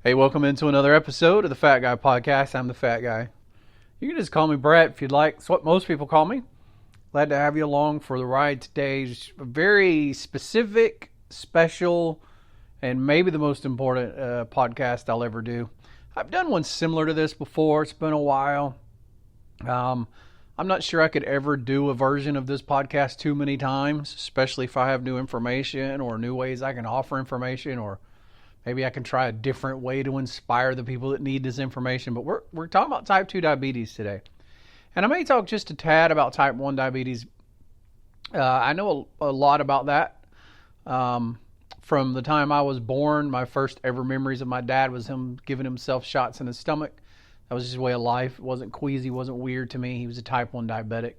Hey, welcome into another episode of the Fat Guy Podcast. I'm the Fat Guy. You can just call me Brett if you'd like. It's what most people call me. Glad to have you along for the ride today. It's a very specific, special, and maybe the most important podcast I'll ever do. I've done one similar to this before. It's been a while. I'm not sure I could ever do a version of this podcast too many times, especially if I have new information or new ways I can offer information, or maybe I can try a different way to inspire the people that need this information. But we're talking about type 2 diabetes today. And I may talk just a tad about type 1 diabetes. I know a lot about that. From the time I was born, my first ever memories of my dad was him giving himself shots in his stomach. That was his way of life. It wasn't queasy, wasn't weird to me. He was a type 1 diabetic.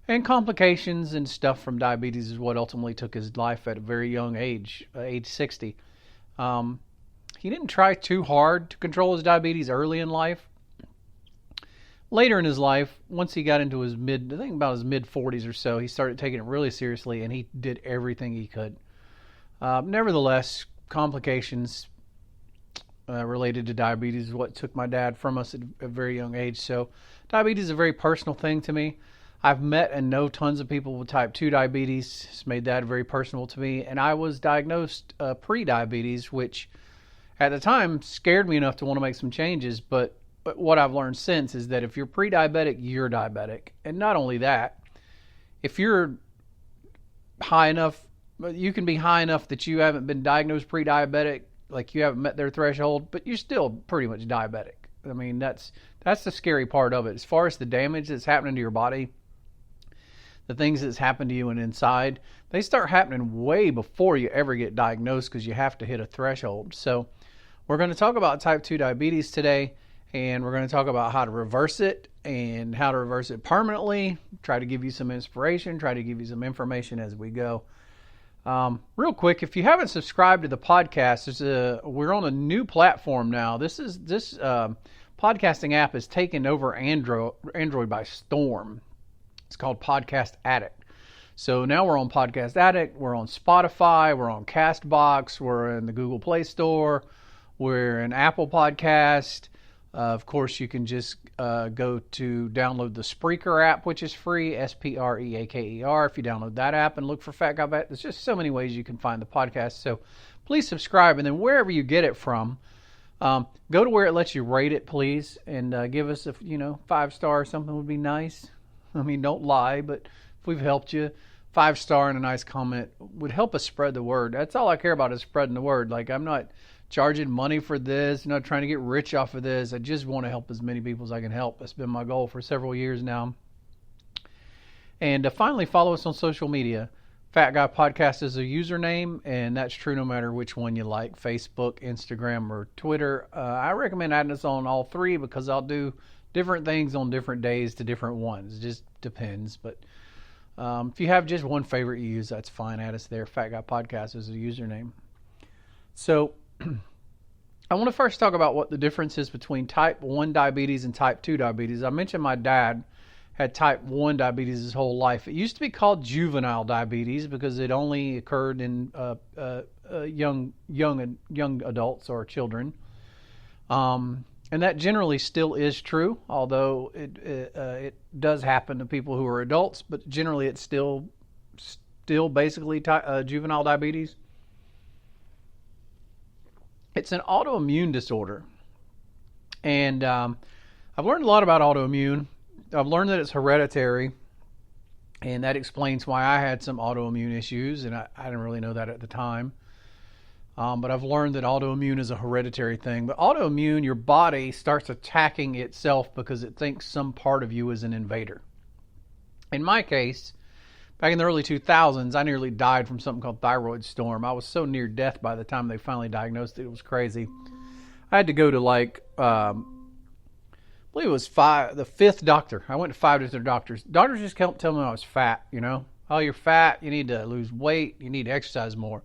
And complications and stuff from diabetes is what ultimately took his life at a very young age, age 60. He didn't try too hard to control his diabetes early in life. Later in his life, once he got into his mid 40s or so, he started taking it really seriously, and he did everything he could. Nevertheless, complications related to diabetes is what took my dad from us at a very young age. So diabetes is a very personal thing to me. I've met and know tons of people with type 2 diabetes. It's made that very personal to me. And I was diagnosed pre-diabetes, which at the time scared me enough to want to make some changes. But what I've learned since is that if you're pre-diabetic, you're diabetic. And not only that, if you're high enough, you can be high enough that you haven't been diagnosed pre-diabetic, like you haven't met their threshold, but you're still pretty much diabetic. I mean, that's the scary part of it. As far as the damage that's happening to your body, the things that's happened to you and inside, they start happening way before you ever get diagnosed because you have to hit a threshold. So we're going to talk about type 2 diabetes today, and we're going to talk about how to reverse it and how to reverse it permanently, try to give you some inspiration, try to give you some information as we go. Real quick, if you haven't subscribed to the podcast, we're on a new platform now. This podcasting app has taken over Android by storm. It's called Podcast Addict. So now we're on Podcast Addict, we're on Spotify, we're on Castbox, we're in the Google Play Store, we're in Apple Podcast. Of course, you can just go to download the Spreaker app, which is free, Spreaker. If you download that app and look for Fat Guy Vet, there's just so many ways you can find the podcast. So please subscribe, and then wherever you get it from, go to where it lets you rate it, please, and give us a 5-star or something would be nice. I mean, don't lie, but if we've helped you, 5-star and a nice comment would help us spread the word. That's all I care about is spreading the word. Like, I'm not charging money for this, I'm not trying to get rich off of this. I just want to help as many people as I can help. That's been my goal for several years now. And finally, follow us on social media. Fat Guy Podcast is a username, and that's true no matter which one you like, Facebook, Instagram, or Twitter. I recommend adding us on all three because I'll do different things on different days to different ones. It just depends. But if you have just one favorite you use, that's fine. Add us there. Fat Guy Podcast is a username. So I want to first talk about what the difference is between type 1 diabetes and type 2 diabetes. I mentioned my dad had type 1 diabetes his whole life. It used to be called juvenile diabetes because it only occurred in young adults or children. And that generally still is true, although it does happen to people who are adults, but generally it's still basically juvenile diabetes. It's an autoimmune disorder, and I've learned a lot about autoimmune. I've learned that it's hereditary, and that explains why I had some autoimmune issues, and I didn't really know that at the time. But I've learned that autoimmune is a hereditary thing. But autoimmune, your body starts attacking itself because it thinks some part of you is an invader. In my case, back in the early 2000s, I nearly died from something called thyroid storm. I was so near death by the time they finally diagnosed it. It was crazy. I had to go to I believe it was the fifth doctor. I went to 5 different doctors. Doctors just kept telling me I was fat, Oh, you're fat. You need to lose weight. You need to exercise more.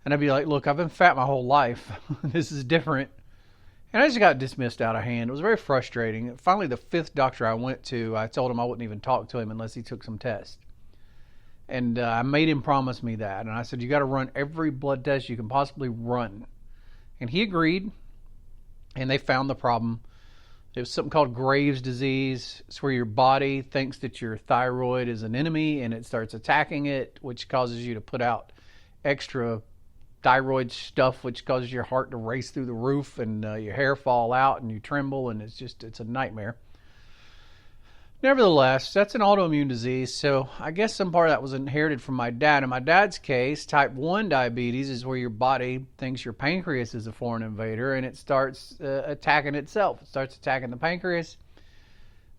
And I'd be like, look, I've been fat my whole life. This is different. And I just got dismissed out of hand. It was very frustrating. Finally, the 5th doctor I went to, I told him I wouldn't even talk to him unless he took some tests. And I made him promise me that. And I said, you got to run every blood test you can possibly run. And he agreed, and they found the problem. It was something called Graves' disease. It's where your body thinks that your thyroid is an enemy and it starts attacking it, which causes you to put out extra thyroid stuff, which causes your heart to race through the roof and your hair fall out and you tremble, and it's a nightmare. Nevertheless, that's an autoimmune disease, so I guess some part of that was inherited from my dad. In my dad's case, type 1 diabetes is where your body thinks your pancreas is a foreign invader, and it starts attacking itself. It starts attacking the pancreas.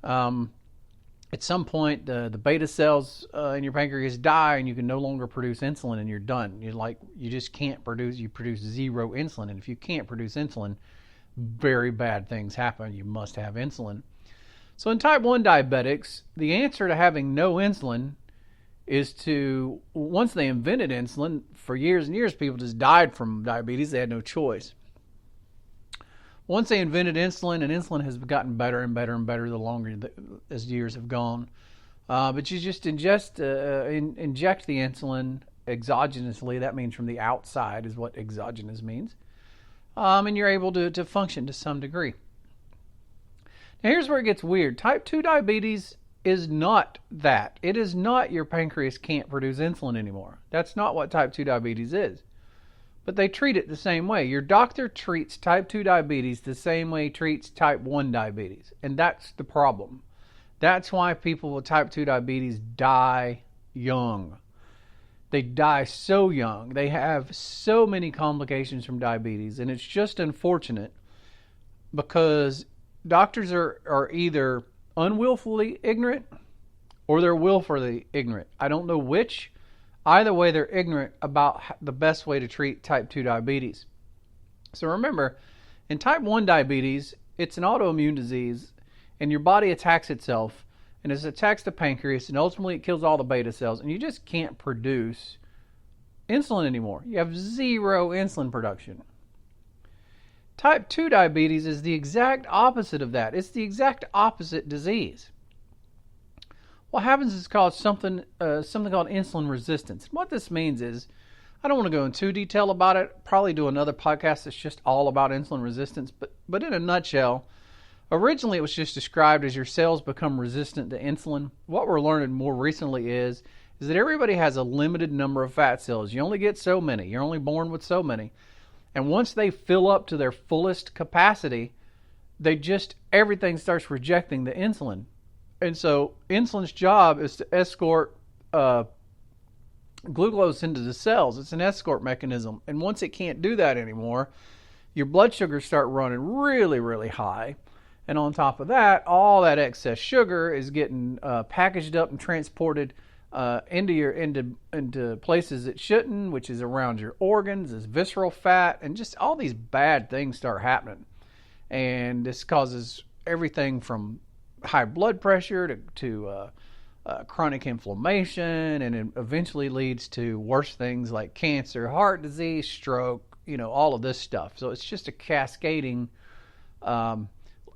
At some point, the beta cells in your pancreas die, and you can no longer produce insulin, and you're done. You just can't produce. You produce zero insulin, and if you can't produce insulin, very bad things happen. You must have insulin. So in type 1 diabetics, the answer to having no insulin is to, once they invented insulin, for years and years, people just died from diabetes. They had no choice. Once they invented insulin, and insulin has gotten better and better and better the longer as years have gone. But you just inject the insulin exogenously. That means from the outside is what exogenous means. And you're able to function to some degree. Now here's where it gets weird. Type 2 diabetes is not that. It is not your pancreas can't produce insulin anymore. That's not what type 2 diabetes is. But they treat it the same way. Your doctor treats type 2 diabetes the same way he treats type 1 diabetes. And that's the problem. That's why people with type 2 diabetes die young. They die so young. They have so many complications from diabetes. And it's just unfortunate because doctors are either unwillfully ignorant or they're willfully ignorant. I don't know which. Either way, they're ignorant about the best way to treat type 2 diabetes. So remember, in type 1 diabetes, it's an autoimmune disease, and your body attacks itself, and it attacks the pancreas, and ultimately it kills all the beta cells, and you just can't produce insulin anymore. You have zero insulin production. Type 2 diabetes is the exact opposite of that. It's the exact opposite disease. What happens is called something called insulin resistance. What this means is, I don't want to go into detail about it. Probably do another podcast that's just all about insulin resistance. But in a nutshell, originally it was just described as your cells become resistant to insulin. What we're learning more recently is that everybody has a limited number of fat cells. You only get so many. You're only born with so many. And once they fill up to their fullest capacity, everything starts rejecting the insulin. And so insulin's job is to escort glucose into the cells. It's an escort mechanism. And once it can't do that anymore, your blood sugars start running really, really high. And on top of that, all that excess sugar is getting packaged up and transported into places it shouldn't, which is around your organs, is visceral fat, and just all these bad things start happening. And this causes everything from high blood pressure to chronic inflammation, and it eventually leads to worse things like cancer, heart disease, stroke, all of this stuff. So it's just a cascading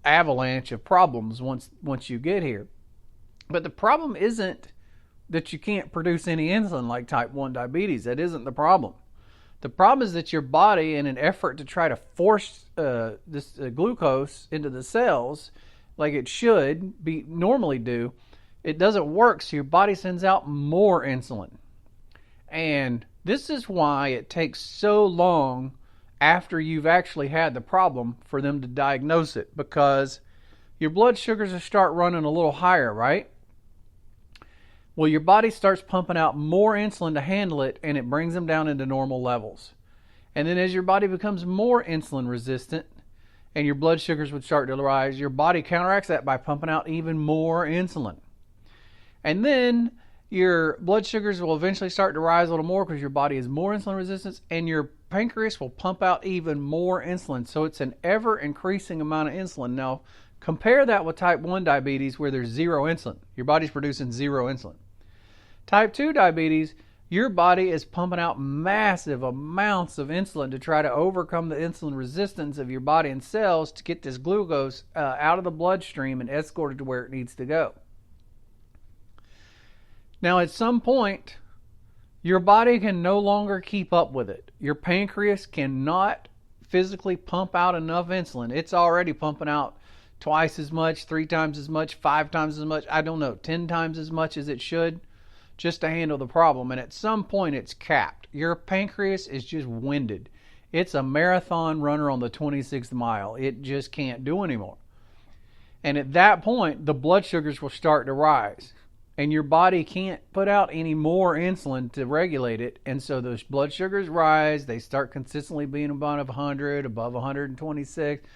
avalanche of problems once you get here. But the problem isn't that you can't produce any insulin like type 1 diabetes. That isn't the problem. The problem is that your body, in an effort to try to force this glucose into the cells like it should be normally do, it doesn't work, so your body sends out more insulin. And this is why it takes so long after you've actually had the problem for them to diagnose it, because your blood sugars will start running a little higher, right? Well, your body starts pumping out more insulin to handle it, and it brings them down into normal levels. And then as your body becomes more insulin resistant and your blood sugars would start to rise, your body counteracts that by pumping out even more insulin. And then your blood sugars will eventually start to rise a little more because your body is more insulin resistant, and your pancreas will pump out even more insulin. So it's an ever increasing amount of insulin. Now, compare that with type 1 diabetes where there's zero insulin. Your body's producing zero insulin. Type 2 diabetes, your body is pumping out massive amounts of insulin to try to overcome the insulin resistance of your body and cells to get this glucose out of the bloodstream and escorted to where it needs to go. Now, at some point, your body can no longer keep up with it. Your pancreas cannot physically pump out enough insulin. It's already pumping out twice as much, 3 times as much, 5 times as much, I don't know, 10 times as much as it should, just to handle the problem. And at some point it's capped. Your pancreas is just winded. It's a marathon runner on the 26th mile. It just can't do anymore. And at that point, the blood sugars will start to rise. And your body can't put out any more insulin to regulate it. And so those blood sugars rise. They start consistently being above 100, above 126.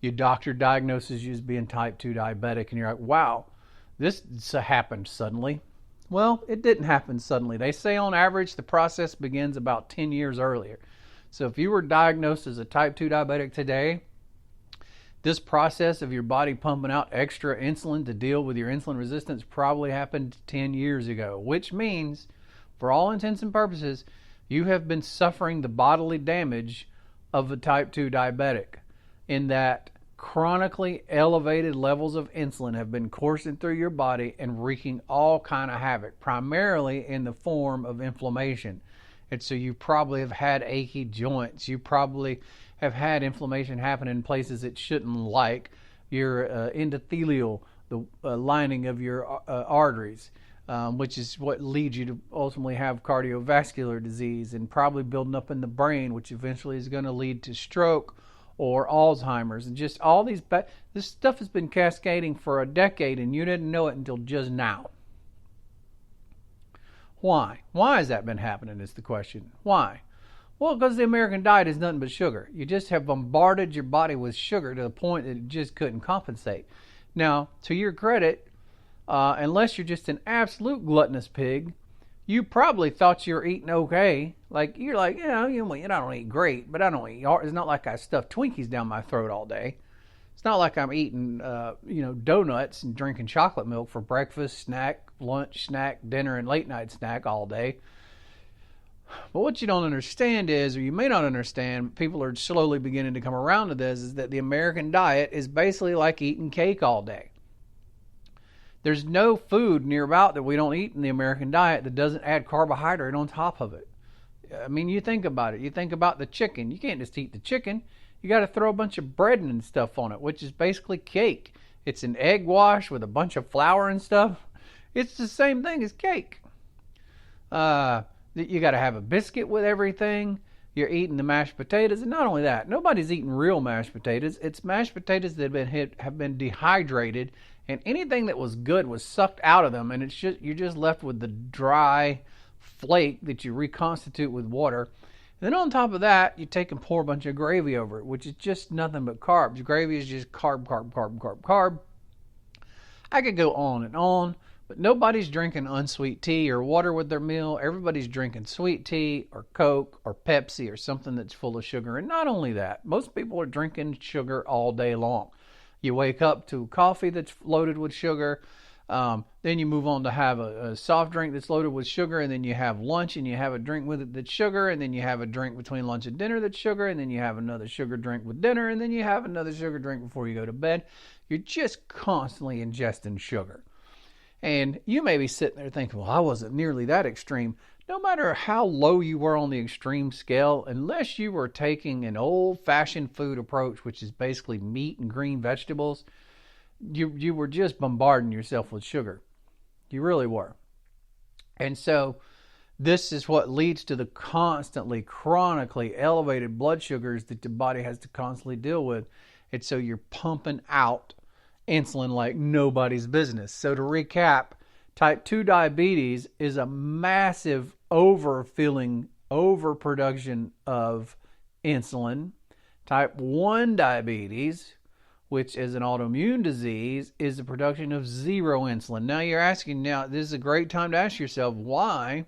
Your doctor diagnoses you as being type 2 diabetic. And you're like, wow, this happened suddenly. Well, it didn't happen suddenly. They say on average the process begins about 10 years earlier. So if you were diagnosed as a type 2 diabetic today, this process of your body pumping out extra insulin to deal with your insulin resistance probably happened 10 years ago, which means, for all intents and purposes, you have been suffering the bodily damage of a type 2 diabetic, in that chronically elevated levels of insulin have been coursing through your body and wreaking all kind of havoc, primarily in the form of inflammation. And so you probably have had achy joints. You probably have had inflammation happen in places it shouldn't, like your endothelial, the lining of your arteries, which is what leads you to ultimately have cardiovascular disease, and probably building up in the brain, which eventually is going to lead to stroke or Alzheimer's. And just all these, this stuff has been cascading for a decade, and you didn't know it until just now. Why? Why has that been happening is the question. Why? Well, because the American diet is nothing but sugar. You just have bombarded your body with sugar to the point that it just couldn't compensate. Now, to your credit, unless you're just an absolute gluttonous pig, you probably thought you were eating okay. Like, you're like, I don't eat great, but I don't eat. It's not like I stuff Twinkies down my throat all day. It's not like I'm eating, donuts and drinking chocolate milk for breakfast, snack, lunch, snack, dinner, and late night snack all day. But what you don't understand is, or you may not understand, people are slowly beginning to come around to this, is that the American diet is basically like eating cake all day. There's no food near about that we don't eat in the American diet that doesn't add carbohydrate on top of it. I mean, you think about it. You think about the chicken. You can't just eat the chicken. You got to throw a bunch of bread and stuff on it, which is basically cake. It's an egg wash with a bunch of flour and stuff. It's the same thing as cake. You got to have a biscuit with everything. You're eating the mashed potatoes. And not only that, nobody's eating real mashed potatoes. It's mashed potatoes that have been dehydrated, and anything that was good was sucked out of them, and you're just left with the dry flake that you reconstitute with water. And then on top of that, you take and pour a bunch of gravy over it, which is just nothing but carbs. Gravy is just carb. I could go on and on, but nobody's drinking unsweet tea or water with their meal. Everybody's drinking sweet tea or Coke or Pepsi or something that's full of sugar. And not only that, most people are drinking sugar all day long. You wake up to coffee that's loaded with sugar. Then you move on to have a soft drink that's loaded with sugar, and then you have lunch and you have a drink with it that's sugar, and then you have a drink between lunch and dinner that's sugar, and then you have another sugar drink with dinner, and then you have another sugar drink before you go to bed. You're just constantly ingesting sugar. And you may be sitting there thinking, well, I wasn't nearly that extreme. No matter how low you were on the extreme scale, unless you were taking an old-fashioned food approach, which is basically meat and green vegetables, you were just bombarding yourself with sugar. You really were. And so this is what leads to the constantly, chronically elevated blood sugars that the body has to constantly deal with. And so you're pumping out insulin like nobody's business. So to recap, type 2 diabetes is a massive overproduction of insulin. Type 1 diabetes, which is an autoimmune disease, is the production of zero insulin. Now you're asking, this is a great time to ask yourself, why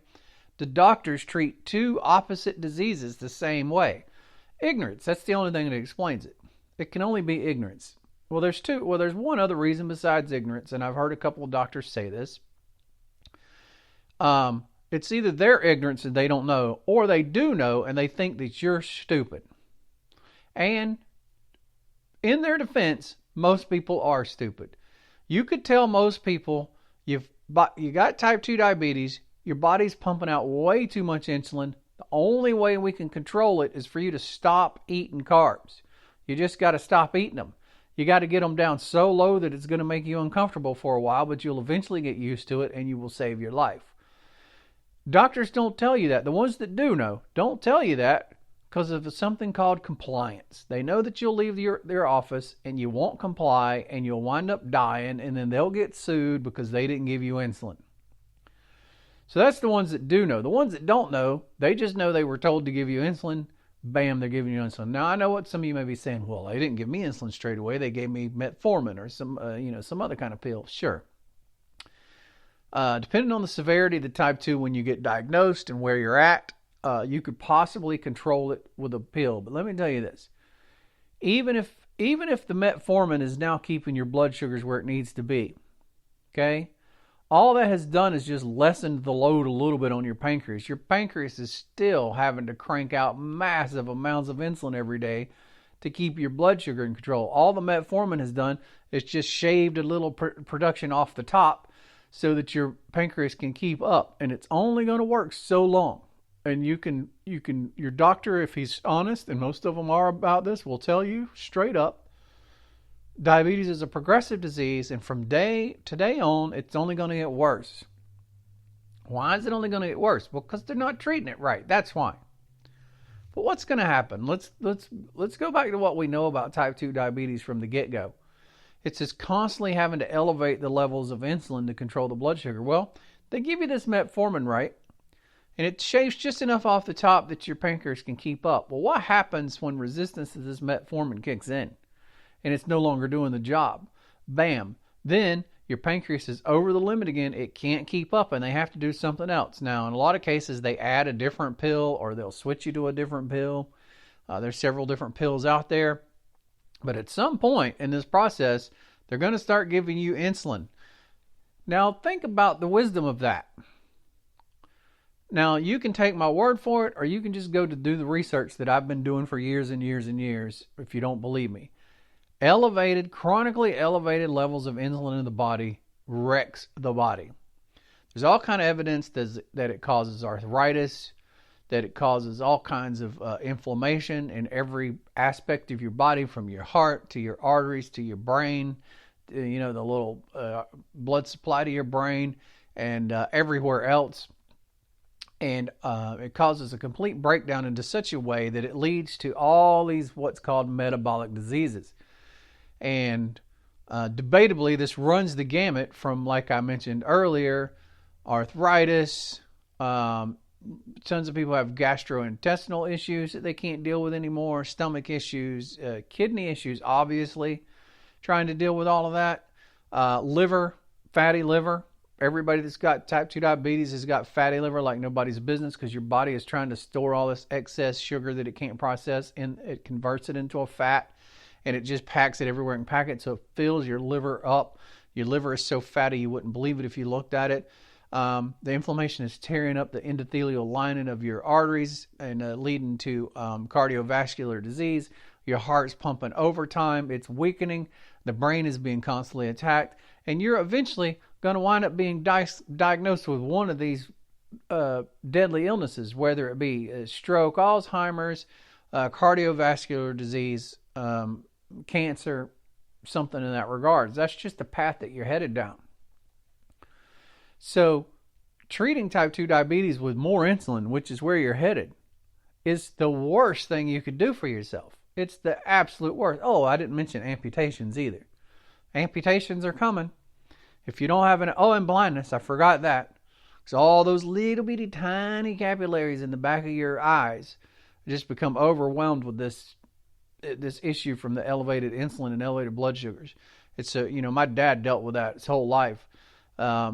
do doctors treat two opposite diseases the same way? Ignorance. That's the only thing that explains it. It can only be ignorance. Well, there's one other reason besides ignorance, and I've heard a couple of doctors say this. It's either their ignorance and they don't know, or they do know and they think that you're stupid. And in their defense, most people are stupid. You could tell most people you got type 2 diabetes, your body's pumping out way too much insulin, The only way we can control it is for you to stop eating carbs. You just got to stop eating them. You got to get them down so low that it's going to make you uncomfortable for a while, but you'll eventually get used to it and you will save your life. Doctors don't tell you that. The ones that do know don't tell you that because of something called compliance. They know that you'll leave their office and you won't comply and you'll wind up dying, and then they'll get sued because they didn't give you insulin. So that's the ones that do know. The ones that don't know, they just know they were told to give you insulin. Bam, they're giving you insulin. Now, I know what some of you may be saying. Well, they didn't give me insulin straight away. They gave me metformin or some other kind of pill. Sure. Depending on the severity of the type 2 when you get diagnosed and where you're at, you could possibly control it with a pill. But let me tell you this. Even if the metformin is now keeping your blood sugars where it needs to be, okay, all that has done is just lessened the load a little bit on your pancreas. Your pancreas is still having to crank out massive amounts of insulin every day to keep your blood sugar in control. All the metformin has done is just shaved a little production off the top so that your pancreas can keep up, and it's only going to work so long. And your doctor, if he's honest, and most of them are about this, will tell you straight up, diabetes is a progressive disease, and from day to day on, it's only going to get worse. Why is it only going to get worse? Well, because they're not treating it right. That's why. But what's going to happen? Let's go back to what we know about type 2 diabetes from the get-go. It's just constantly having to elevate the levels of insulin to control the blood sugar. Well, they give you this metformin, right? And it shaves just enough off the top that your pancreas can keep up. Well, what happens when resistance to this metformin kicks in and it's no longer doing the job? Bam. Then your pancreas is over the limit again. It can't keep up and they have to do something else. Now, in a lot of cases, they add a different pill or they'll switch you to a different pill. There's several different pills out there. But at some point in this process, they're going to start giving you insulin. Now, think about the wisdom of that. Now, you can take my word for it, or you can just go to do the research that I've been doing for years and years and years, if you don't believe me. Chronically elevated levels of insulin in the body wrecks the body. There's all kind of evidence that it causes arthritis, that it causes all kinds of inflammation in every aspect of your body, from your heart to your arteries to your brain, the little blood supply to your brain, and everywhere else. And it causes a complete breakdown into such a way that it leads to all these what's called metabolic diseases. And debatably, this runs the gamut from, like I mentioned earlier, arthritis. Tons of people have gastrointestinal issues that they can't deal with anymore, stomach issues, kidney issues, obviously, trying to deal with all of that. Liver, fatty liver. Everybody that's got type 2 diabetes has got fatty liver like nobody's business, because your body is trying to store all this excess sugar that it can't process, and it converts it into a fat, and it just packs it everywhere and pack it, so it fills your liver up. Your liver is so fatty you wouldn't believe it if you looked at it. The inflammation is tearing up the endothelial lining of your arteries and leading to cardiovascular disease. Your heart's pumping overtime. It's weakening. The brain is being constantly attacked. And you're eventually going to wind up being diagnosed with one of these deadly illnesses, whether it be stroke, Alzheimer's, cardiovascular disease, cancer, something in that regard. That's just the path that you're headed down. So treating type 2 diabetes with more insulin, which is where you're headed, is the worst thing you could do for yourself. It's the absolute worst. Oh, I didn't mention amputations either. Amputations are coming. If you don't have and blindness, I forgot that. Because all those little bitty tiny capillaries in the back of your eyes just become overwhelmed with this issue from the elevated insulin and elevated blood sugars. It's my dad dealt with that his whole life.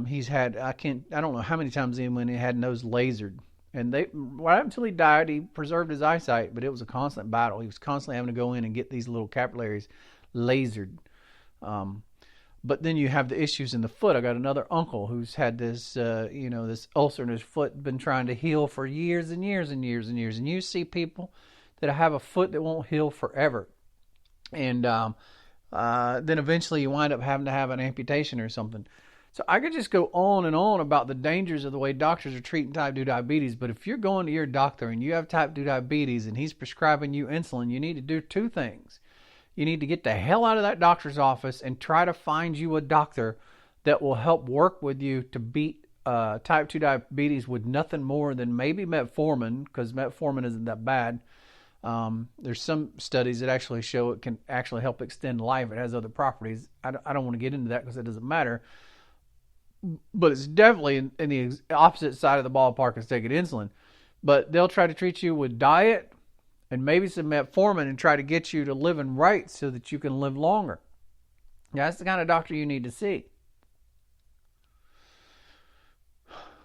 He's had, I don't know how many times when he had nose lasered. And right up until he died, he preserved his eyesight, but it was a constant battle. He was constantly having to go in and get these little capillaries lasered. But then you have the issues in the foot. I got another uncle who's had this, this ulcer in his foot, been trying to heal for years and years and years and years. And you see people that have a foot that won't heal forever. And then eventually you wind up having to have an amputation or something. So I could just go on and on about the dangers of the way doctors are treating type 2 diabetes. But if you're going to your doctor and you have type 2 diabetes and he's prescribing you insulin, you need to do two things. You need to get the hell out of that doctor's office and try to find you a doctor that will help work with you to beat type 2 diabetes with nothing more than maybe metformin, because metformin isn't that bad. There's some studies that actually show it can actually help extend life. It has other properties. I don't want to get into that because it doesn't matter. But it's definitely in the opposite side of the ballpark as taking insulin. But they'll try to treat you with diet and maybe some metformin and try to get you to living right so that you can live longer. That's the kind of doctor you need to see.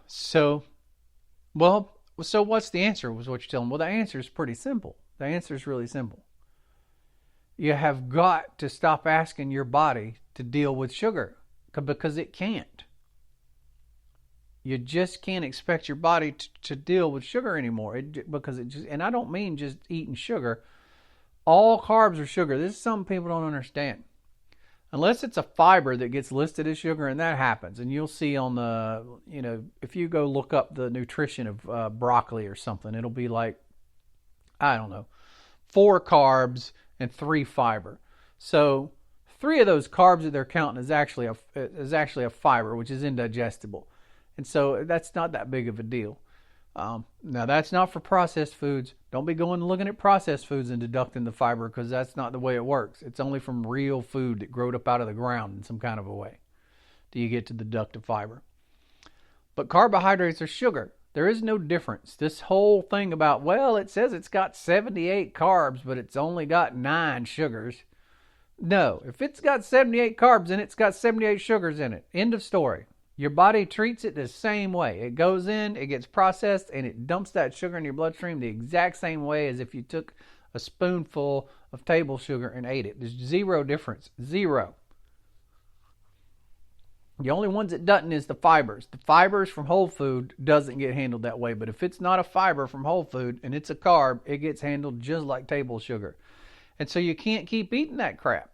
So what's the answer was what you're telling me. Well, the answer is pretty simple. The answer is really simple. You have got to stop asking your body to deal with sugar because it can't. You just can't expect your body to deal with sugar anymore and I don't mean just eating sugar. All carbs are sugar. This is something people don't understand. Unless it's a fiber that gets listed as sugar, and that happens. And you'll see on the, if you go look up the nutrition of broccoli or something, it'll be like, 4 carbs and 3 fiber. So 3 of those carbs that they're counting is actually a fiber, which is indigestible. And so that's not that big of a deal. Now, that's not for processed foods. Don't be going and looking at processed foods and deducting the fiber, because that's not the way it works. It's only from real food that growed up out of the ground in some kind of a way do you get to deduct the fiber. But carbohydrates are sugar. There is no difference. This whole thing about, it says it's got 78 carbs, but it's only got 9 sugars. No, if it's got 78 carbs in it, it's got 78 sugars in it. End of story. Your body treats it the same way. It goes in, it gets processed, and it dumps that sugar in your bloodstream the exact same way as if you took a spoonful of table sugar and ate it. There's zero difference. Zero. The only ones it doesn't is the fibers. The fibers from whole food doesn't get handled that way. But if it's not a fiber from whole food and it's a carb, it gets handled just like table sugar. And so you can't keep eating that crap.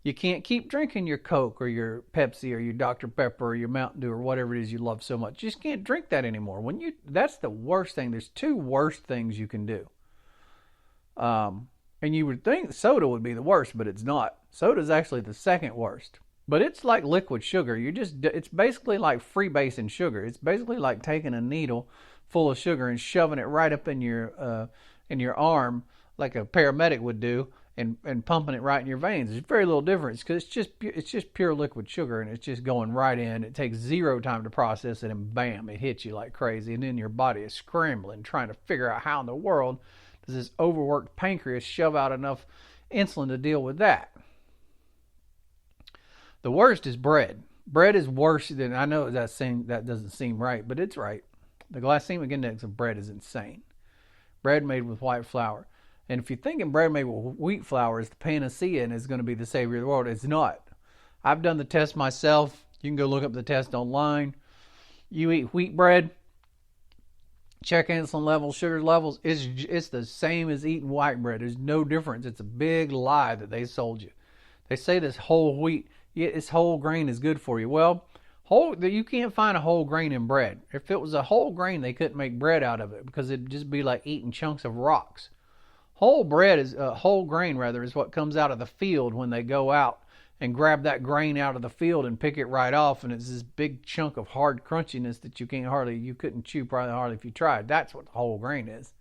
You can't keep drinking your Coke or your Pepsi or your Dr. Pepper or your Mountain Dew or whatever it is you love so much. You just can't drink that anymore. That's the worst thing. There's 2 worst things you can do. And you would think soda would be the worst, but it's not. Soda is actually the second worst. But it's like liquid sugar. It's basically like freebasing sugar. It's basically like taking a needle full of sugar and shoving it right up in your arm like a paramedic would do. And pumping it right in your veins. There's very little difference because it's just pure liquid sugar, and it's just going right in. It takes 0 time to process it, and bam, it hits you like crazy. And then your body is scrambling, trying to figure out how in the world does this overworked pancreas shove out enough insulin to deal with that. The worst is bread. Bread is worse than, I know that doesn't seem right, but it's right. The glycemic index of bread is insane. Bread made with white flour. And if you're thinking bread made with wheat flour is the panacea and is going to be the savior of the world, it's not. I've done the test myself. You can go look up the test online. You eat wheat bread, check insulin levels, sugar levels. It's the same as eating white bread. There's no difference. It's a big lie that they sold you. They say this whole wheat, this whole grain is good for you. Well, you can't find a whole grain in bread. If it was a whole grain, they couldn't make bread out of it because it'd just be like eating chunks of rocks. Whole grain is what comes out of the field when they go out and grab that grain out of the field and pick it right off, and it's this big chunk of hard crunchiness that you couldn't chew probably hardly if you tried. That's what the whole grain is.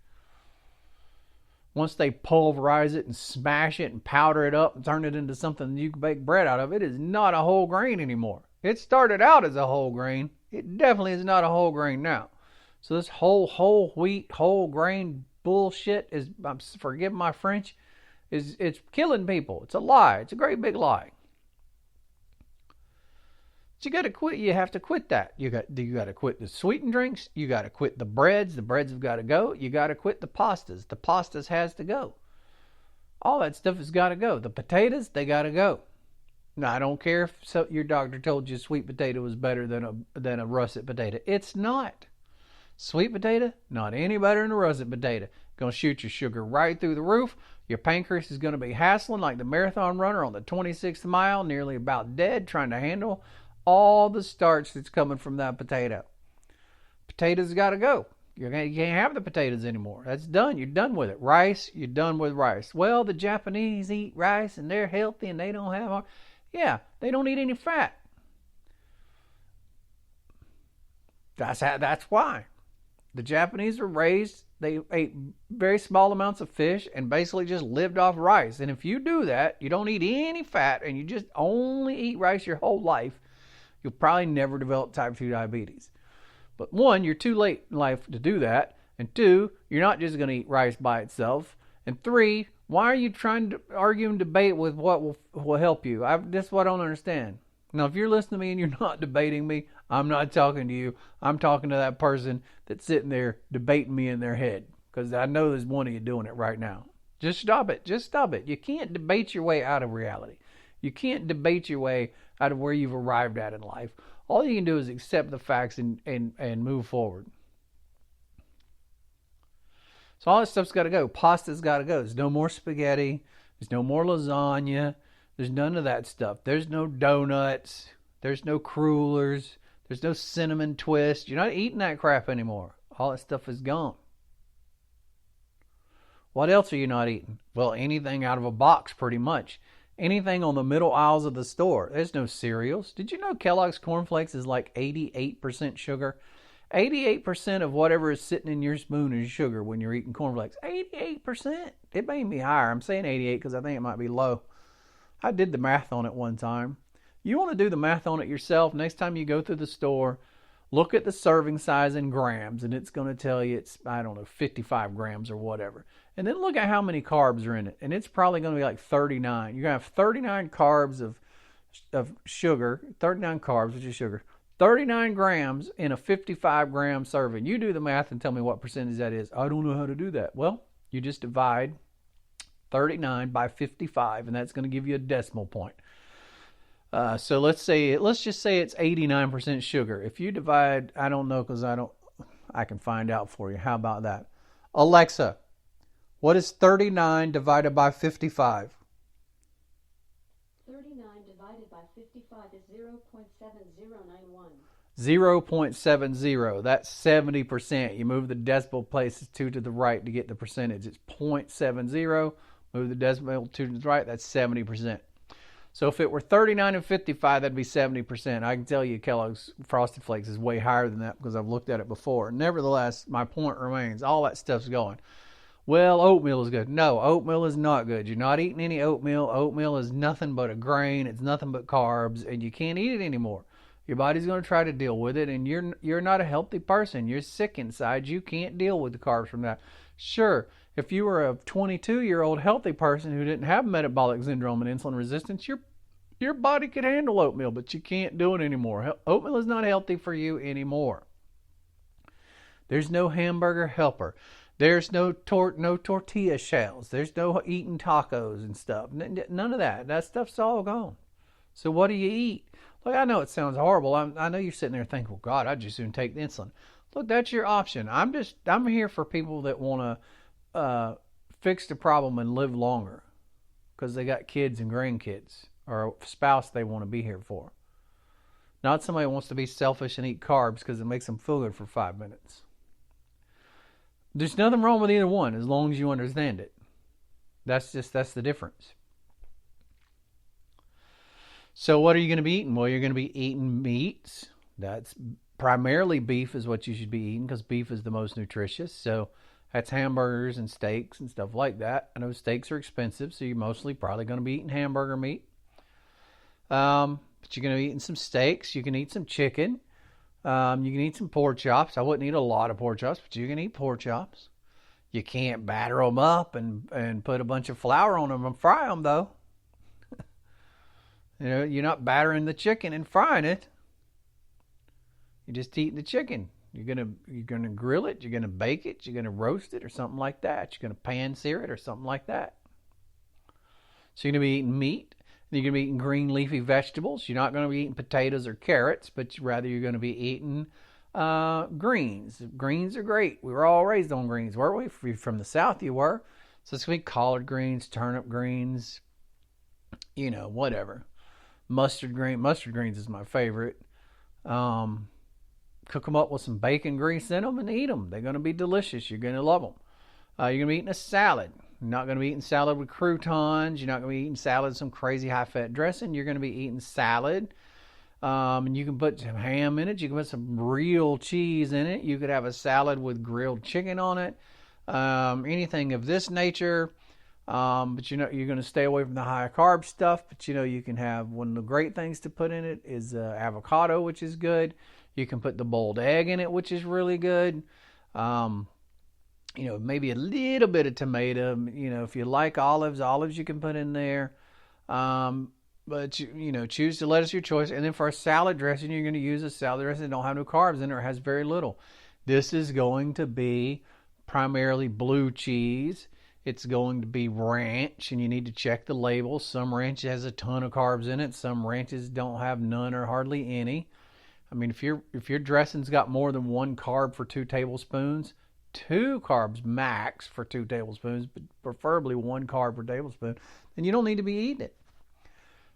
Once they pulverize it and smash it and powder it up and turn it into something you can bake bread out of, it is not a whole grain anymore. It started out as a whole grain. It definitely is not a whole grain now. So this whole wheat, whole grain bullshit is, forgive my French, it's killing people. It's a lie. It's a great big lie. But you got to quit. You have to quit that. You got to quit the sweetened drinks. You got to quit the breads. The breads have got to go. You got to quit the pastas. The pastas has to go. All that stuff has got to go. The potatoes, they got to go. Now, I don't care if your doctor told you sweet potato was better than a russet potato. It's not. Sweet potato, not any better than a russet potato. Going to shoot your sugar right through the roof. Your pancreas is going to be hassling like the marathon runner on the 26th mile, nearly about dead, trying to handle all the starch that's coming from that potato. Potatoes got to go. You can't have the potatoes anymore. That's done. You're done with it. Rice, you're done with rice. Well, the Japanese eat rice and they're healthy and they don't have... Yeah, they don't eat any fat. That's why. The Japanese were raised, they ate very small amounts of fish and basically just lived off rice. And if you do that, you don't eat any fat and you just only eat rice your whole life, you'll probably never develop type 2 diabetes. But one, you're too late in life to do that. And two, you're not just going to eat rice by itself. And three, why are you trying to argue and debate with what will help you? That's what I don't understand. Now, if you're listening to me and you're not debating me, I'm not talking to you. I'm talking to that person that's sitting there debating me in their head. Because I know there's one of you doing it right now. Just stop it. Just stop it. You can't debate your way out of reality. You can't debate your way out of where you've arrived at in life. All you can do is accept the facts and move forward. So all that stuff's got to go. Pasta's got to go. There's no more spaghetti. There's no more lasagna. There's none of that stuff. There's no donuts. There's no crullers. There's no cinnamon twist. You're not eating that crap anymore. All that stuff is gone. What else are you not eating? Well, anything out of a box, pretty much. Anything on the middle aisles of the store. There's no cereals. Did you know Kellogg's Corn Flakes is like 88% sugar? 88% of whatever is sitting in your spoon is sugar when you're eating Corn Flakes. 88%. It may be higher. I'm saying 88 because I think it might be low. I did the math on it one time. You want to do the math on it yourself. Next time you go through the store, look at the serving size in grams, and it's going to tell you it's, 55 grams or whatever. And then look at how many carbs are in it, and it's probably going to be like 39. You're going to have 39 carbs of sugar, 39 carbs, which is sugar, 39 grams in a 55-gram serving. You do the math and tell me what percentage that is. I don't know how to do that. Well, you just divide 39 by 55, and that's going to give you a decimal point. So let's just say it's 89% sugar. If you divide, I don't know because I can find out for you. How about that? Alexa, what is 39 divided by 55? 39 divided by 55 is 0.7091. 0.70. That's 70%. You move the decimal places 2 to the right to get the percentage. It's 0.70. Move the decimal 2 to the right. That's 70%. So if it were 39 and 55, that'd be 70%. I can tell you Kellogg's Frosted Flakes is way higher than that because I've looked at it before. Nevertheless, my point remains. All that stuff's going. Well, oatmeal is good. No, oatmeal is not good. You're not eating any oatmeal. Oatmeal is nothing but a grain. It's nothing but carbs, and you can't eat it anymore. Your body's going to try to deal with it, and you're not a healthy person. You're sick inside. You can't deal with the carbs from that. Sure, if you were a 22-year-old healthy person who didn't have metabolic syndrome and insulin resistance, your body could handle oatmeal, but you can't do it anymore. Oatmeal is not healthy for you anymore. There's no hamburger helper. There's no tortilla shells. There's no eating tacos and stuff. None of that. That stuff's all gone. So what do you eat? Look, I know it sounds horrible. I know you're sitting there thinking, well, God, I'd just soon take the insulin. Look, that's your option. I'm here for people that want to fix the problem and live longer because they got kids and grandkids or a spouse they want to be here for. Not somebody who wants to be selfish and eat carbs because it makes them feel good for 5 minutes. There's nothing wrong with either one as long as you understand it. That's the difference. So what are you going to be eating? Well, you're going to be eating meats. That's primarily beef is what you should be eating because beef is the most nutritious. So that's hamburgers and steaks and stuff like that. I know steaks are expensive, so you're mostly probably going to be eating hamburger meat. But you're going to be eating some steaks. You can eat some chicken. You can eat some pork chops. I wouldn't eat a lot of pork chops, but you can eat pork chops. You can't batter them up and put a bunch of flour on them and fry them, though. You're not battering the chicken and frying it. You're just eating the chicken. You're gonna grill it. You're gonna bake it. You're gonna roast it or something like that. You're gonna pan sear it or something like that. So you're gonna be eating meat. You're going to be eating green leafy vegetables. You're not going to be eating potatoes or carrots, but rather you're going to be eating greens. Greens are great. We were all raised on greens, weren't we? If you're from the South, you were. So it's going to be collard greens, turnip greens, whatever. Mustard greens is my favorite. Um, Cook them up with some bacon grease in them and eat them. They're going to be delicious. You're going to love them. You're going to be eating a salad. You're not going to be eating salad with croutons. You're not going to be eating salad with some crazy high-fat dressing. You're going to be eating salad. And you can put some ham in it. You can put some real cheese in it. You could have a salad with grilled chicken on it. Anything of this nature. But you're going to stay away from the high carb stuff. But you can have one of the great things to put in it is avocado, which is good. You can put the boiled egg in it, which is really good. Maybe a little bit of tomato. If you like olives you can put in there. But choose the lettuce your choice. And then for a salad dressing, you're going to use a salad dressing that don't have no carbs in it or has very little. This is going to be primarily blue cheese. It's going to be ranch, and you need to check the label. Some ranch has a ton of carbs in it. Some ranches don't have none or hardly any. I mean, if your dressing's got more than 1 carb for 2 tablespoons, 2 carbs max for 2 tablespoons, but preferably 1 carb per tablespoon, then you don't need to be eating it.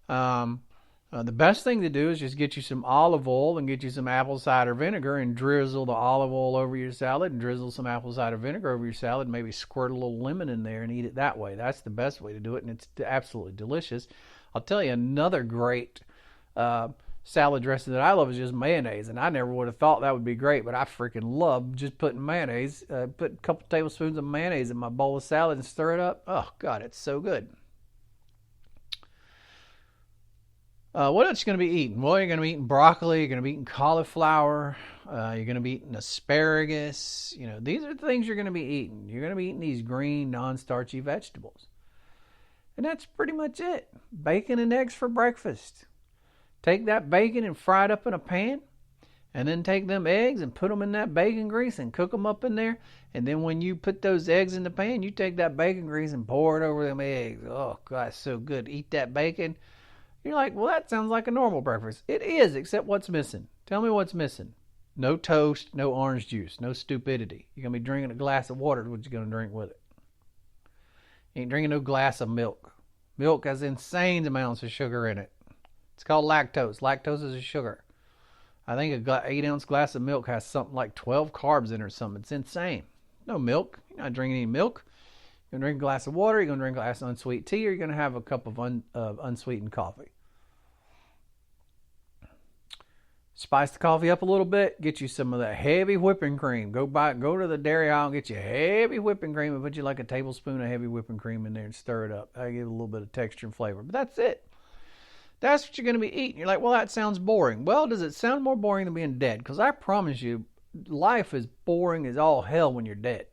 The best thing to do is just get you some olive oil and get you some apple cider vinegar and drizzle the olive oil over your salad and drizzle some apple cider vinegar over your salad. Maybe squirt a little lemon in there and eat it that way. That's the best way to do it, and it's absolutely delicious. I'll tell you another great salad dressing that I love is just mayonnaise, and I never would have thought that would be great, but I freaking love just putting mayonnaise. Put a couple tablespoons of mayonnaise in my bowl of salad and stir it up. Oh, God, it's so good. What else are you going to be eating? Well, you're going to be eating broccoli. You're going to be eating cauliflower. You're going to be eating asparagus. These are the things you're going to be eating. You're going to be eating these green, non-starchy vegetables. And that's pretty much it. Bacon and eggs for breakfast. Take that bacon and fry it up in a pan. And then take them eggs and put them in that bacon grease and cook them up in there. And then when you put those eggs in the pan, you take that bacon grease and pour it over them eggs. Oh, God, it's so good. Eat that bacon. You're like, well, that sounds like a normal breakfast. It is, except what's missing. Tell me what's missing. No toast, no orange juice, no stupidity. You're going to be drinking a glass of water. What you going to drink with it? You ain't drinking no glass of milk. Milk has insane amounts of sugar in it. It's called lactose. Lactose is a sugar. I think an 8-ounce glass of milk has something like 12 carbs in it or something. It's insane. No milk. You're not drinking any milk. You're going to drink a glass of water. You're going to drink a glass of unsweet tea, or you're going to have a cup of unsweetened coffee. Spice the coffee up a little bit. Get you some of that heavy whipping cream. Go to the dairy aisle and get you heavy whipping cream and put you like a tablespoon of heavy whipping cream in there and stir it up. That'll give it a little bit of texture and flavor. But that's it. That's what you're going to be eating. You're like, well, that sounds boring. Well, does it sound more boring than being dead? Because I promise you, life is boring as all hell when you're dead.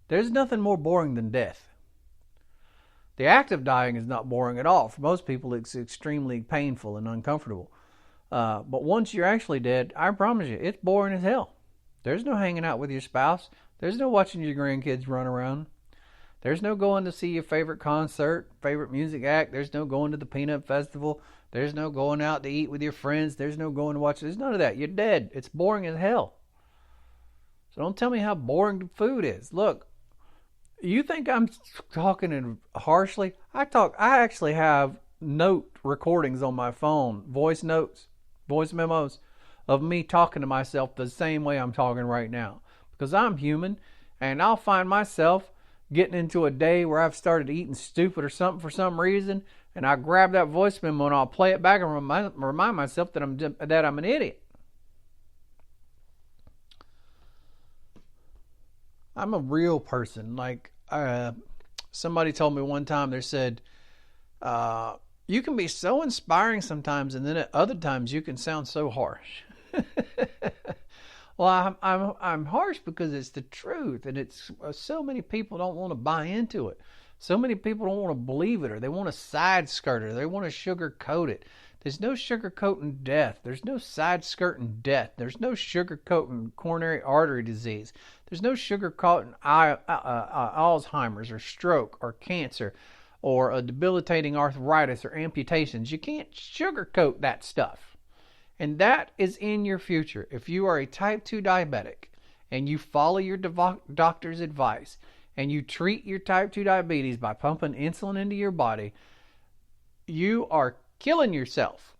There's nothing more boring than death. The act of dying is not boring at all. For most people, it's extremely painful and uncomfortable. But once you're actually dead, I promise you, it's boring as hell. There's no hanging out with your spouse. There's no watching your grandkids run around. There's no going to see your favorite concert, favorite music act. There's no going to the peanut festival. There's no going out to eat with your friends. There's no going to watch. There's none of that. You're dead. It's boring as hell. So don't tell me how boring food is. Look, you think I'm talking harshly? I actually have note recordings on my phone, voice notes, voice memos of me talking to myself the same way I'm talking right now. Because I'm human, and I'll find myself getting into a day where I've started eating stupid or something for some reason, and I grab that voice memo and I'll play it back and remind myself that I'm an idiot. I'm a real person. Like somebody told me one time, they said, you can be so inspiring sometimes, and then at other times you can sound so harsh. Well, I'm harsh because it's the truth, and it's so many people don't want to buy into it. So many people don't want to believe it, or they want to side skirt it, or they want to sugarcoat it. There's no sugarcoating death. There's no side skirting death. There's no sugarcoating coronary artery disease. There's no sugarcoating Alzheimer's or stroke or cancer or a debilitating arthritis or amputations. You can't sugarcoat that stuff. And that is in your future. If you are a type 2 diabetic and you follow your doctor's advice and you treat your type 2 diabetes by pumping insulin into your body, you are killing yourself.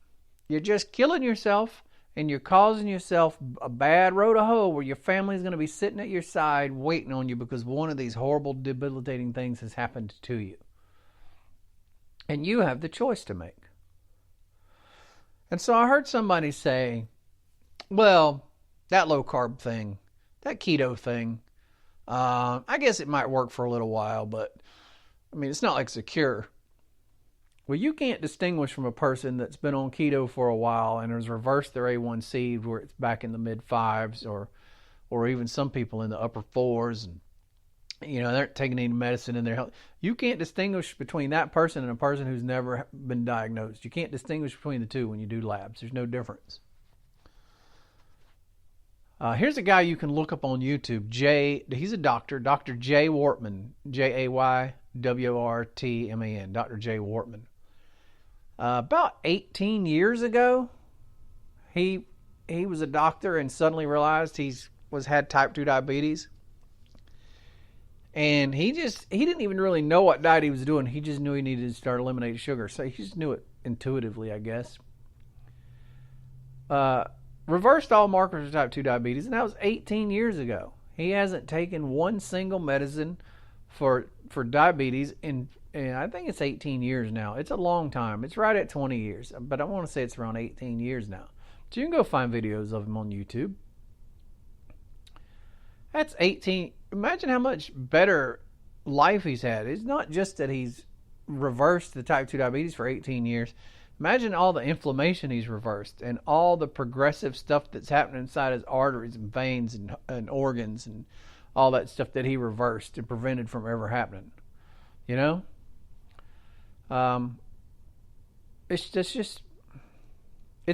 You're just killing yourself, and you're causing yourself a bad road to hoe where your family's going to be sitting at your side waiting on you because one of these horrible, debilitating things has happened to you. And you have the choice to make. And so I heard somebody say, well, that low carb thing, that keto thing, I guess it might work for a little while, but I mean, it's not like it's a cure. Well, you can't distinguish from a person that's been on keto for a while and has reversed their A1C where it's back in the mid fives, or even some people in the upper fours, and they aren't taking any medicine in their health. You can't distinguish between that person and a person who's never been diagnosed. You can't distinguish between the two when you do labs. There's no difference. Here's a guy you can look up on YouTube. He's a doctor, Dr. Jay Wortman, Jaywrtman, Dr. Jay Wortman. About 18 years ago, he was a doctor and suddenly realized had type 2 diabetes. And he didn't even really know what diet he was doing. He just knew he needed to start eliminating sugar. So he just knew it intuitively, I guess. Reversed all markers of type 2 diabetes, and that was 18 years ago. He hasn't taken one single medicine for diabetes in I think it's 18 years now. It's a long time. It's right at 20 years, but I want to say it's around 18 years now. So you can go find videos of him on YouTube. That's 18. Imagine how much better life he's had. It's not just that he's reversed the type 2 diabetes for 18 years. Imagine all the inflammation he's reversed and all the progressive stuff that's happening inside his arteries and veins and organs and all that stuff that he reversed and prevented from ever happening. It's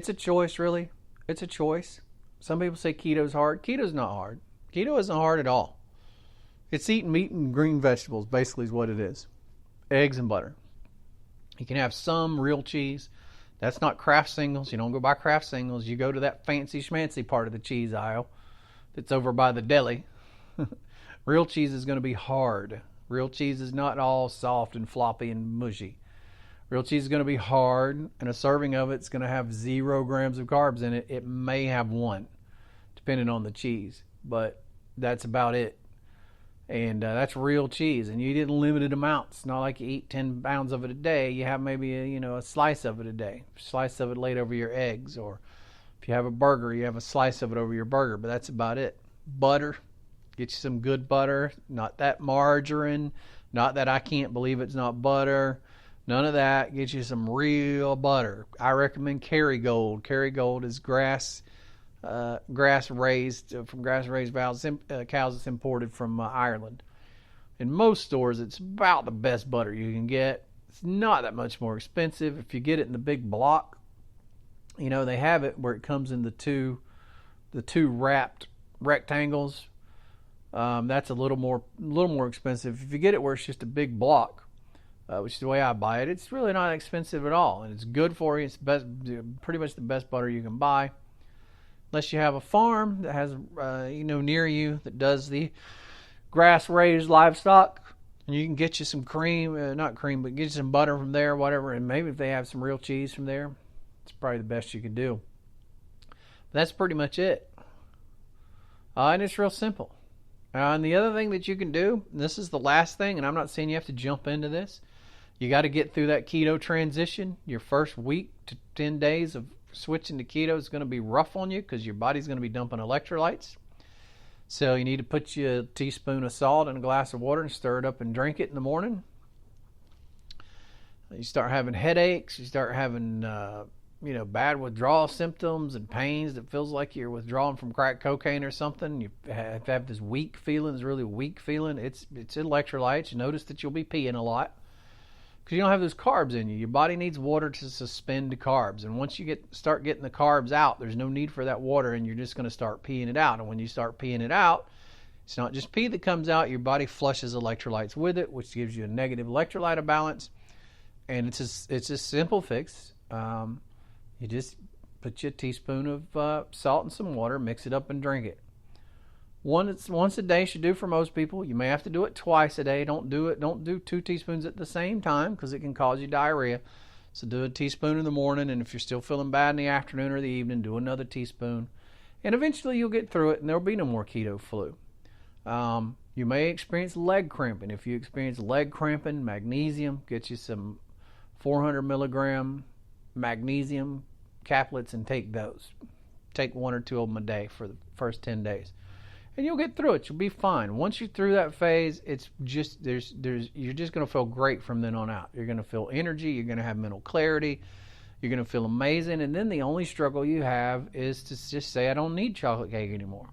a choice, really. It's a choice. Some people say keto's hard. Keto's not hard. Keto isn't hard at all. It's eating meat and green vegetables, basically, is what it is. Eggs and butter. You can have some real cheese. That's not Kraft Singles. You don't go buy Kraft Singles. You go to that fancy schmancy part of the cheese aisle that's over by the deli. Real cheese is going to be hard. Real cheese is not all soft and floppy and mushy. Real cheese is going to be hard, and a serving of it's going to have 0 grams of carbs in it. It may have 1, depending on the cheese, but that's about it. And that's real cheese, and you eat it in limited amounts. It's not like you eat 10 pounds of it a day. You have maybe a slice of it a day. A slice of it laid over your eggs, or if you have a burger, you have a slice of it over your burger, but that's about it. Butter. Get you some good butter, not that margarine, not that I can't believe it's not butter. None of that. Get you some real butter. I recommend Kerrygold. Kerrygold is grass raised from grass raised cows that's imported from Ireland. In most stores, it's about the best butter you can get. It's not that much more expensive. If you get it in the big block, they have it where it comes in the two wrapped rectangles. That's a little more expensive. If you get it where it's just a big block, which is the way I buy it, it's really not expensive at all, and it's good for you. It's pretty much the best butter you can buy, unless you have a farm that has near you that does the grass-raised livestock, and you can get you some cream, not cream, but get you some butter from there, whatever, and maybe if they have some real cheese from there, it's probably the best you can do. But that's pretty much it, and it's real simple. And the other thing that you can do, and this is the last thing, and I'm not saying you have to jump into this, you got to get through that keto transition. Your first week to 10 days of switching to keto is going to be rough on you because your body's going to be dumping electrolytes. So you need to put you a teaspoon of salt in a glass of water and stir it up and drink it in the morning. You start having headaches. You start having bad withdrawal symptoms and pains that feels like you're withdrawing from crack cocaine or something. You have this weak feeling, this really weak feeling. It's electrolytes. You notice that you'll be peeing a lot because you don't have those carbs in you. Your body needs water to suspend carbs, and once you start getting the carbs out, there's no need for that water, and you're just going to start peeing it out. And when you start peeing it out, it's not just pee that comes out. Your body flushes electrolytes with it, which gives you a negative electrolyte imbalance. And it's a simple fix. You just put you a teaspoon of salt and some water, mix it up and drink it. Once a day should do for most people. You may have to do it twice a day. Don't do 2 teaspoons at the same time because it can cause you diarrhea. So do a teaspoon in the morning, and if you're still feeling bad in the afternoon or the evening, do another teaspoon. And eventually you'll get through it, and there'll be no more keto flu. You may experience leg cramping. If you experience leg cramping, magnesium, get you some 400 milligram magnesium caplets and take those. Take 1 or 2 of them a day for the first 10 days. And you'll get through it. You'll be fine. Once you're through that phase, it's just you're just going to feel great from then on out. You're going to feel energy. You're going to have mental clarity. You're going to feel amazing. And then the only struggle you have is to just say, I don't need chocolate cake anymore.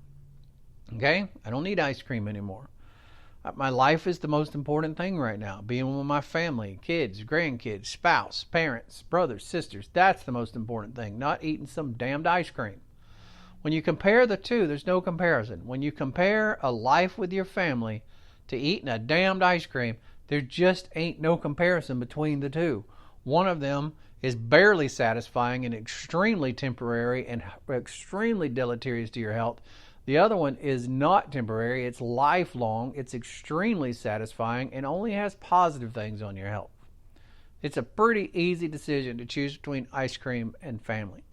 Okay? I don't need ice cream anymore. My life is the most important thing right now. Being with my family, kids, grandkids, spouse, parents, brothers, sisters. That's the most important thing. Not eating some damned ice cream. When you compare the two, there's no comparison. When you compare a life with your family to eating a damned ice cream, there just ain't no comparison between the two. One of them is barely satisfying and extremely temporary and extremely deleterious to your health. The other one is not temporary, it's lifelong, it's extremely satisfying, and only has positive things on your health. It's a pretty easy decision to choose between ice cream and family.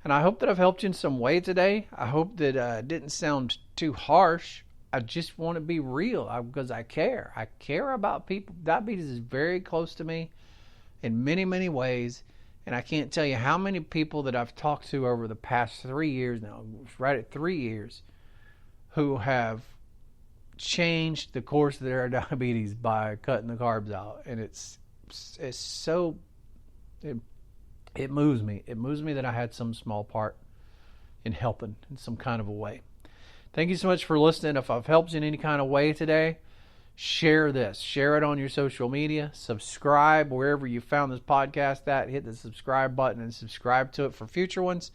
And I hope that I've helped you in some way today. I hope that it didn't sound too harsh. I just want to be real because I care. I care about people. Diabetes is very close to me in many, many ways. And I can't tell you how many people that I've talked to over the past 3 years now, right at 3 years, who have changed the course of their diabetes by cutting the carbs out. And it's so, it moves me. It moves me that I had some small part in helping in some kind of a way. Thank you so much for listening. If I've helped you in any kind of way today, share this. Share it on your social media. Subscribe wherever you found this podcast at. Hit the subscribe button and subscribe to it for future ones.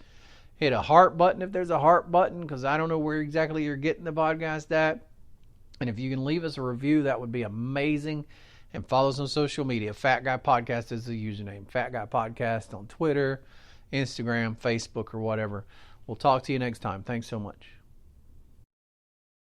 Hit a heart button if there's a heart button, because I don't know where exactly you're getting the podcast at. And if you can leave us a review, that would be amazing. And follow us on social media. Fat Guy Podcast is the username. Fat Guy Podcast on Twitter, Instagram, Facebook, or whatever. We'll talk to you next time. Thanks so much.